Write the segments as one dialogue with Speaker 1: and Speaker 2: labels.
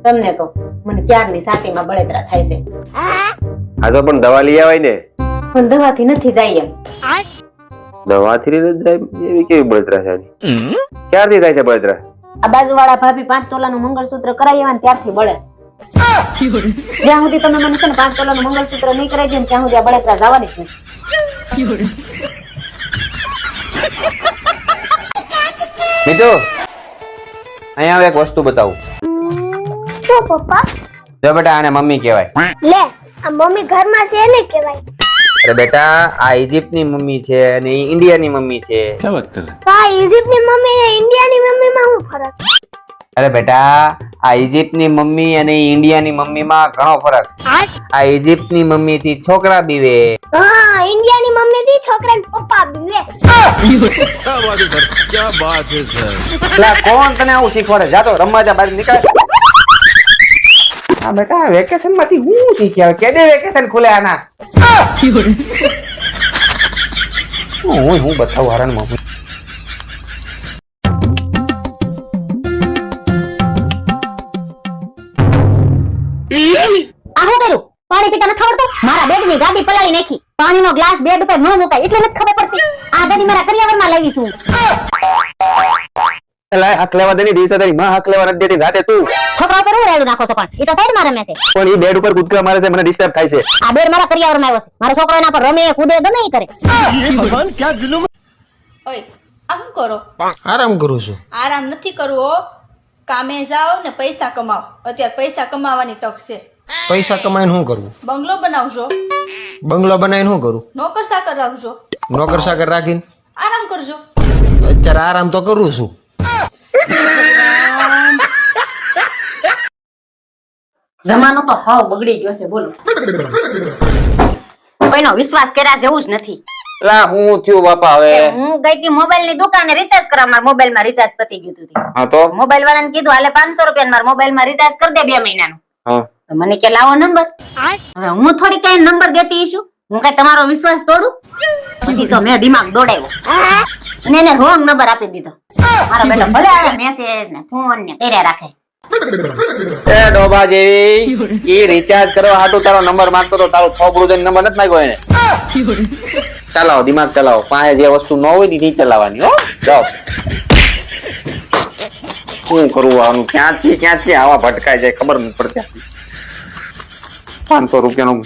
Speaker 1: તમને કહું, મને ક્યારની સાતીમાં બળતરા થાય છે.
Speaker 2: આ તો પણ દવા લઈ આવાય ને.
Speaker 1: પણ દવાથી નથી જાય એમ.
Speaker 2: દવાથી નથી જાય એવી કેવી બળતરા છે આની? ક્યારથી થાય છે બળતરા?
Speaker 1: આ બાજુવાળા ભાભી 5 તોલાનું મંગળસૂત્ર કરાવી આવ્યા ને ત્યારથી બળે છે. જ્યાં સુધી તમે મને છે ને 5 તોલાનું મંગળસૂત્ર નહીં કરાવી દે ને ત્યાં સુધી આ બળતરા જવાની જ નથી.
Speaker 2: મીતુ, અહીંયા એક વસ્તુ બતાવું.
Speaker 3: શું પપ્પા?
Speaker 2: જો બેટા, આને મમ્મી કહેવાય.
Speaker 3: લે, આ મમ્મી ઘરમાં છે ને કહેવાય.
Speaker 2: અરે બેટા, આ ઇજિપ્તની મમ્મી છે અને ઇન્ડિયાની મમ્મી છે.
Speaker 3: તો આ ઇજિપ્તની મમ્મી અને ઇન્ડિયાની મમ્મીમાં શું ફરક?
Speaker 2: અરે બેટા, આ ઇજિપ્તની મમ્મી અને ઇન્ડિયાની મમ્મીમાં ઘણો ફરક. આ ઇજિપ્તની મમ્મી થી છોકરા બીવે.
Speaker 3: હા, ઇન્ડિયાની મમ્મી થી છોકરાને પપ્પા બીવે.
Speaker 4: क्या बात है सर?
Speaker 2: લા, કોણ તને આવું શીખવાડે? જા તો રમવા જા, બહાર નીકળ. હા બેટા, વેકેશન માંથી હું શીખ્યા? કેદે વેકેશન ખુલે આના? હું બતાવું હારણ મમ્મી.
Speaker 1: આ શું કર્યું? પાણી પીતા નથી આવડતું? મારા બેડની ગાડી પલાળી નાખી. પાણીનો ગ્લાસ બેડ ઉપર ન મુકાય એટલે નથી ખબર પડતી. આ ગાડી મારા કરિયાવરમાં લાવી છું.
Speaker 2: એલા, હક લેવા દેની દિવસે તારી માં હક લેવા નથી દેતી. રાતે તું
Speaker 1: છોકરા ઉપર હું રાયડું નાખો છો? પણ એ તો સાઈડમાં રમે છે.
Speaker 2: પણ ઈ બેડ ઉપર કૂદકા મારે છે, મને ડિસ્ટર્બ થાય છે.
Speaker 1: આ બેડ મારા કરિયાવરમાં આવ્યો છે. મારો છોકરો એના પર રમે, કૂદે, ગમે ઈ કરે.
Speaker 4: ये भगवान क्या जुल्म?
Speaker 5: ઓય આમ કરો.
Speaker 6: આરામ કરું છું.
Speaker 5: આરામ નથી કરવો, કામે જાઓ ને પૈસા કમાઓ. અત્યારે પૈસા કમાવાની તક છે.
Speaker 6: પૈસા કમાઈને શું કરવું?
Speaker 5: બંગલો બનાવજો,
Speaker 6: બંગલો બનાવીને શું કરું?
Speaker 5: નોકર ચાકર રાખજો,
Speaker 6: નોકર સાકર રાખીને
Speaker 5: આરામ કરજો.
Speaker 6: અત્યારે આરામ તો કરું છું.
Speaker 1: જમાનો તો હાવ બગડી ગયો છે. બોલો, કોઈનો વિશ્વાસ કર્યા જેવું જ નથી.
Speaker 2: લા, હું થયું બાપા હવે?
Speaker 1: હું ગઈ હતી મોબાઈલ ની દુકાને રિચાર્જ કરવા. મારા મોબાઈલ માં રિચાર્જ પતી ગયું હતું.
Speaker 2: હા તો
Speaker 1: મોબાઈલ વાળાને કીધું હાલે 500 રૂપિયા મારા મોબાઈલ માં રિચાર્જ કરી દે 2 મહિનાનું.
Speaker 2: હા,
Speaker 1: તો મને કે લાવો નંબર. હવે હું થોડી કઈ નંબર દેતી છું? હું કઈ તમારો વિશ્વાસ તોડું? પછી તો મેં દિમાગ દોડાવ્યો અને એને રોંગ નંબર આપી દીધો. મારો બેટો ભલે આવે મેસેજ ને ફોન ને કર્યા રાખે.
Speaker 2: એ ડોબા જેવી, ઈ રિચાર્જ કરવા હાટુ તારો નંબર માંગતો તો તારો થોબડું દઈને નંબર નથી માંગ્યો એને. ચલાવો, દિમાગ ચલાવો. પાસે જે વસ્તુ ન હોય ની નહીં ચલાવવાની. હો, જાઓ. શું કરવું આનું? ક્યાંથી આવા ભટકાય જાય ખબર નથી પડતી. 500 રૂપિયાનું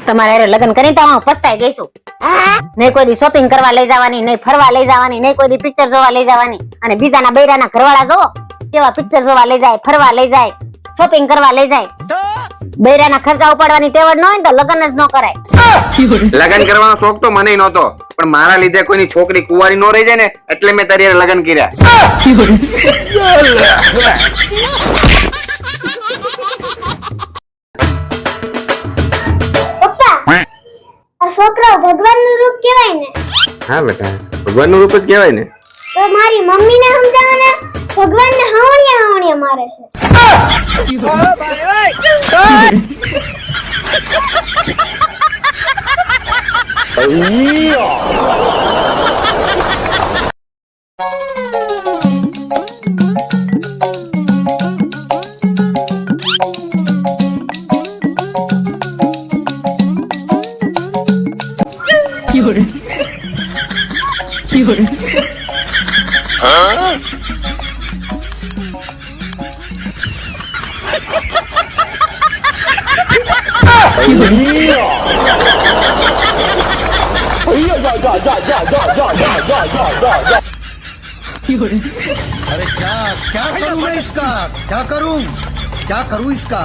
Speaker 1: તમારે લગ્ન કરી તો હું પસ્તાઈ ગઈશું. નહીં કોઈ દી શોપિંગ કરવા લઈ જવાની, નહીં ફરવા લઈ જવાની, નહીં કોઈ દી પિક્ચર જોવા લઈ જવાની. અને બીજાના બૈરાના ઘરવાળા જોવો કેવા પિક્ચર જોવા લઈ જાય, ફરવા લઈ જાય, શોપિંગ કરવા લઈ જાય. બૈરાના ખર્ચા ઉપાડવાની ટેવડ ન હોય ને તો લગ્ન જ ન કરાય.
Speaker 2: લગ્ન કરવાનો શોખ તો મને નહોતો, પણ મારા લીધે કોઈની છોકરી કુંવારી ન રહી જાય ને એટલે મેં તારી હારે લગ્ન કર્યા.
Speaker 3: પપ્પા, આ છોકરો ભગવાનનું રૂપ કહેવાય ને?
Speaker 2: હા બેટા, ભગવાનનું રૂપ જ કહેવાય ને.
Speaker 3: તો મારી મમ્મીને સમજાવવાના ભગવાનને હાવણિયા મારે છે.
Speaker 4: अरे क्या करूं मैं इसका? क्या करूं इसका?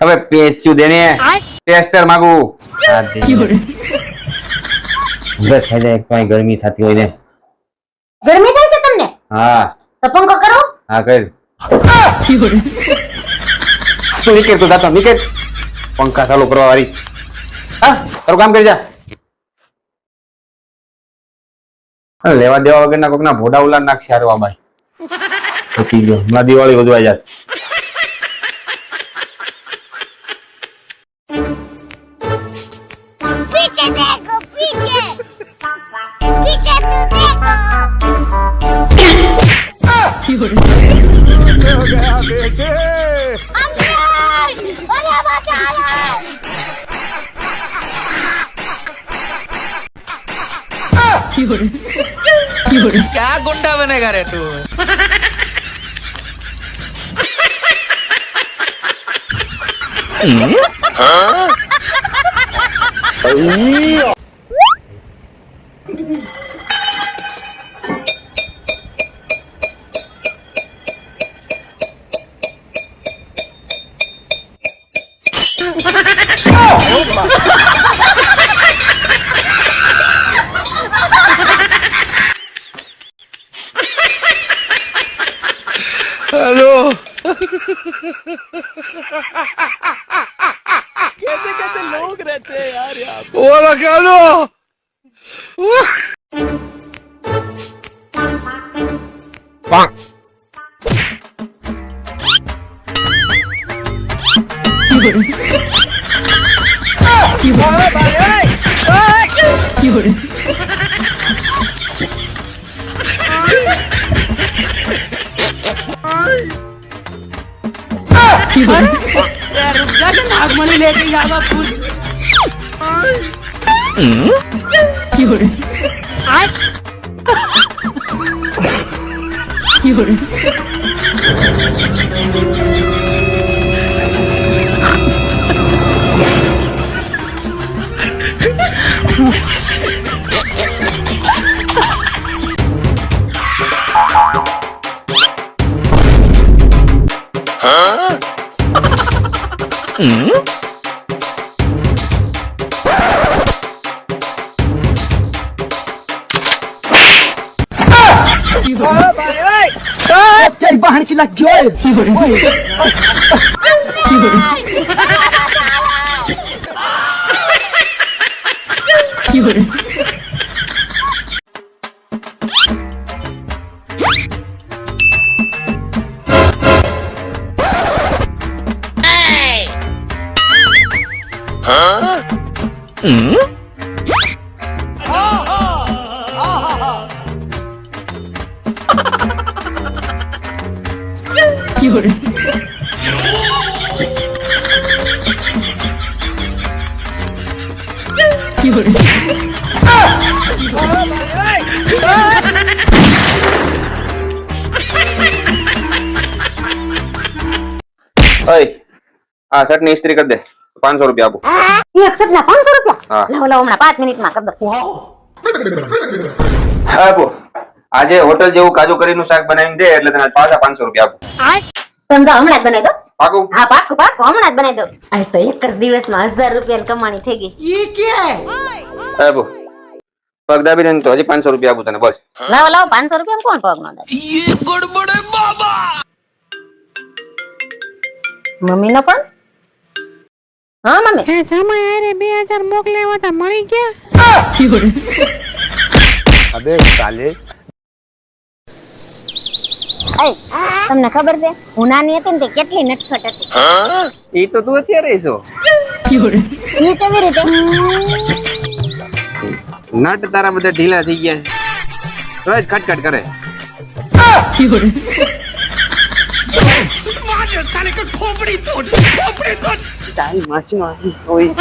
Speaker 2: હવે પેસ્યું દેને ટેસ્ટર માંગુ બસ થઈ જાય એક તો અહીં ગરમી થતી હોય ને
Speaker 1: ગરમી થાય છે તમને
Speaker 2: હા
Speaker 1: તો પંખો કરો
Speaker 2: હા કર તું નીકળ તું જાતો નીકળ પંખા ચાલુ કરવા વાળી હા તારું કામ કરી જા લેવા દેવા વગરના કોકના ભોડા ઉલા નાખશે હારો આ ભાઈ પછી ગયો હમણાં દિવાળી વધવાઈ જાય
Speaker 3: पीछे देखो पीछे पीछे तो देखो अरे बचाओ
Speaker 7: क्या गुंडा बनेगा रे तू कैसे कैसे लोग रहते हैं यार यहाँ पे
Speaker 2: ઓય આ શર્ટ ની ઇસ્ત્રી કરી દે 500 રૂપિયા આપો
Speaker 1: એક શર્ટના 500 રૂપિયા
Speaker 2: હા.
Speaker 1: લાવો લાવો હમણાં 5 મિનિટમાં કરી દો
Speaker 2: આપો આજે હોટલ જેવું કાજુ કરીનું શાક બનાવીને દે એટલે તને પાછા 500 રૂપિયા આપો
Speaker 1: સમજા હમણાં જ બનાવી દો
Speaker 2: પાકું
Speaker 1: હા પાકું પાકું હમણાં જ બનાવી દો આજ તો એક જ દિવસમાં 1000 રૂપિયાની કમાણી થઈ ગઈ
Speaker 2: આપો પગ દાબી દે ને તો હજી 500 રૂપિયા આપું તને બોલ
Speaker 1: લાવો લાવો 500 રૂપિયા કોણ પગ નો દે
Speaker 7: ये गड़बड़ है बाबा
Speaker 1: મમ્મી નો પણ હા મમ્મી તમને ખબર છે હું નાની હતી ને તે કેટલી નટખટ હતી
Speaker 2: ઈ તો તું અત્યારે છો
Speaker 1: એ કેવી રીતે
Speaker 2: નટ તારા બધા ઢીલા થઈ ગયા છે રોજ ખટખટ કરે તારી માસી નો ઓય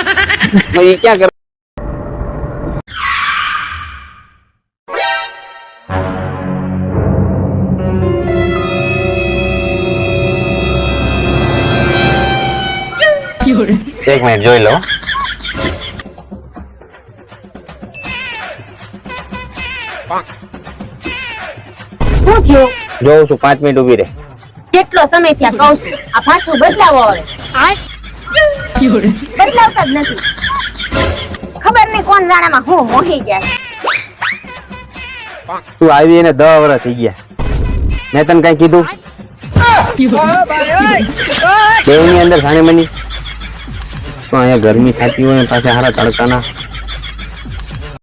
Speaker 2: ઈ ક્યાં કરે એક મિનિટ જોઈ લો
Speaker 1: શું થયું
Speaker 2: જોઉં છું 5 મિનિટ ઉભી રહે
Speaker 1: કેટલો સમય થયા કહું છું આ પાછું બદલાવો હવે બદલાવતા જ નથી. ખબર નહીં કોણ જાણામાં હું મોહી ગયા.
Speaker 2: તું આવી એને 10 વર્ષ થઈ ગયા. મેં તને કઈ કીધું? દેવની અંદર સાણી મની તો અહીંયા ગરમી થતી હોય ને પાછા હારા તડકાના